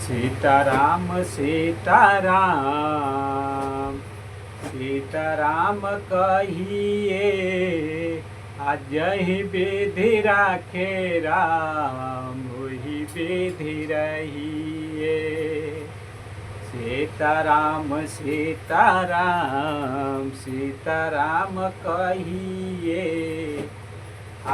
सीताराम सीताराम सीताराम कहिए अजहि विधि राखे राम वही विधि रहिए। सीताराम सीताराम सीताराम कहिए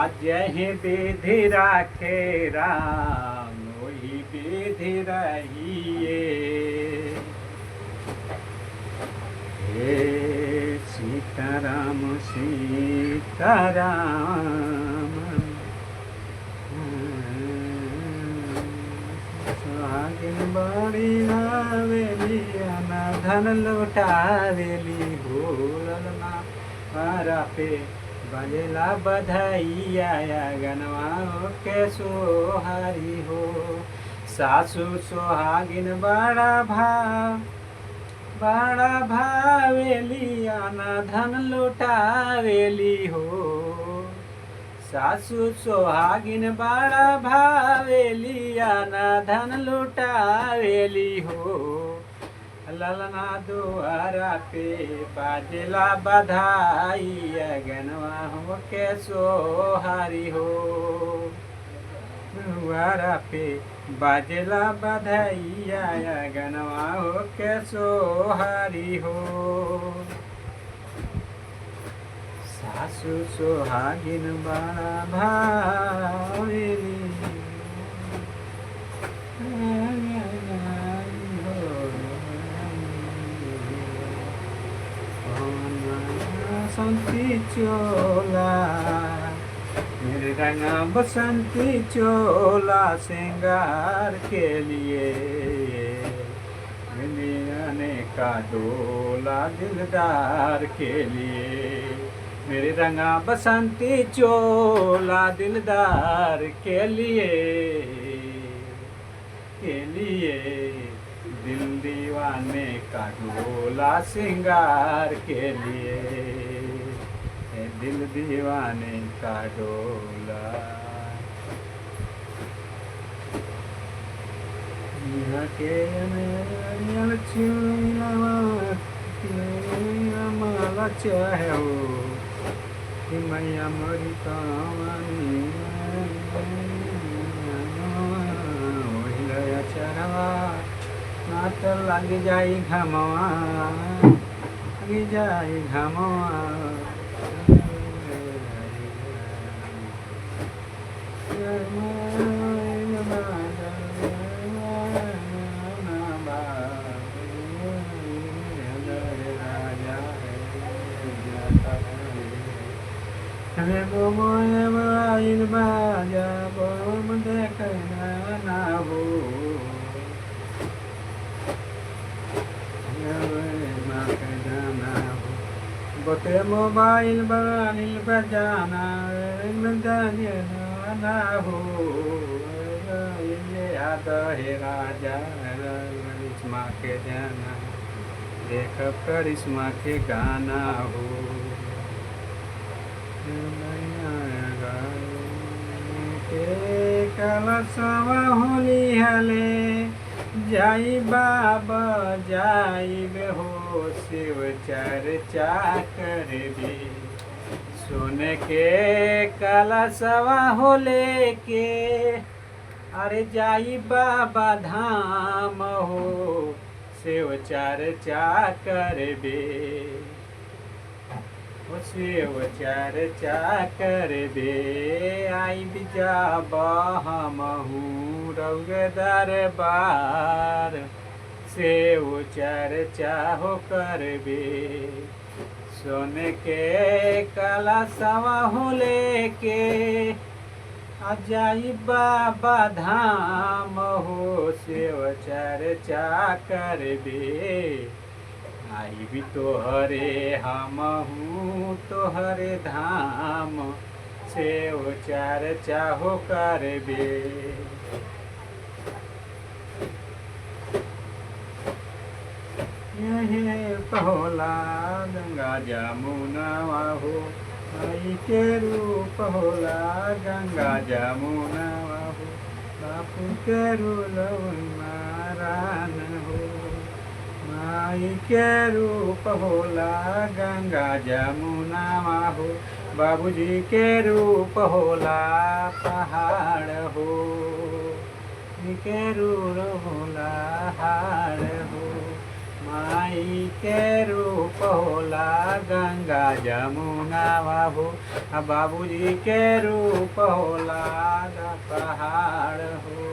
अजहि विधि राखे राम वही विधि रहिए। हे सीताराम सीताराम सुहागिन बड़ी हवेली धन लुटावेली भूलल ना हरा पे बजेला बधाइया गनवा के सोहारी हो। सासु सोहागिन बड़ा भावेली आना धन लुटावेली हो। सासु सोहागिन बड़ा भावेली आना धन लुटावेली हो। ललना दुआरा पे बाजेला बधाई गनवा हो के सोहारी हो। दुआरा पे बाजेला बधाइया गनवा हो के सोहारी हो। सासु सोहागिन बड़ा भावेली बसंती चोला मेरे रंगा बसंती चोला श्रृंगार के लिए मैंने का डोला दिलदार के लिए। मेरे रंगा बसंती चोला दिलदार के लिए दिल दीवाने का डोला श्रृंगार के लिए दिल दीवाने का डोला। के माला चाहे हो कि मैया मरी कहानी चढ़वा ना तो लग जाई घमवा लग जाई घमवा। मोबाइल बाजा बोम देखना ना हो बोते मोबाइल बजाना ना हो। याद है राजा करिश्मा के जाना देख करिश्मा के गाना हो। कलशवा होली हले जाई बाबा जाई बेहो शिव चर्चा करबी। सोने के कलशवा होले के अरे जाई बाबा धाम हो शिव चर्चा करबे शिव चर्चा करबे। आई बिजाब हमहू रउगे दरबार शिव चर्चा हो करबे। सोने के कलशवा हो लेके अजाई बाबा धाम हो शिव चर्चा करबे। आई भी तोहरे हमहू तोहरे धाम शिव चर्चा हो करबे। यही पहोला गंगा जमुना हो आई के रूप होला गंगा जमुना हो बापू के रूल के रूप होला गंगा जमुना हो। बाबूजी के रूप होला पहाड़ हो। के रूप होला हाड़ हो। माई के रूप होला गंगा जमुना हो। बाबूजी के रूप होला पहाड़ हो।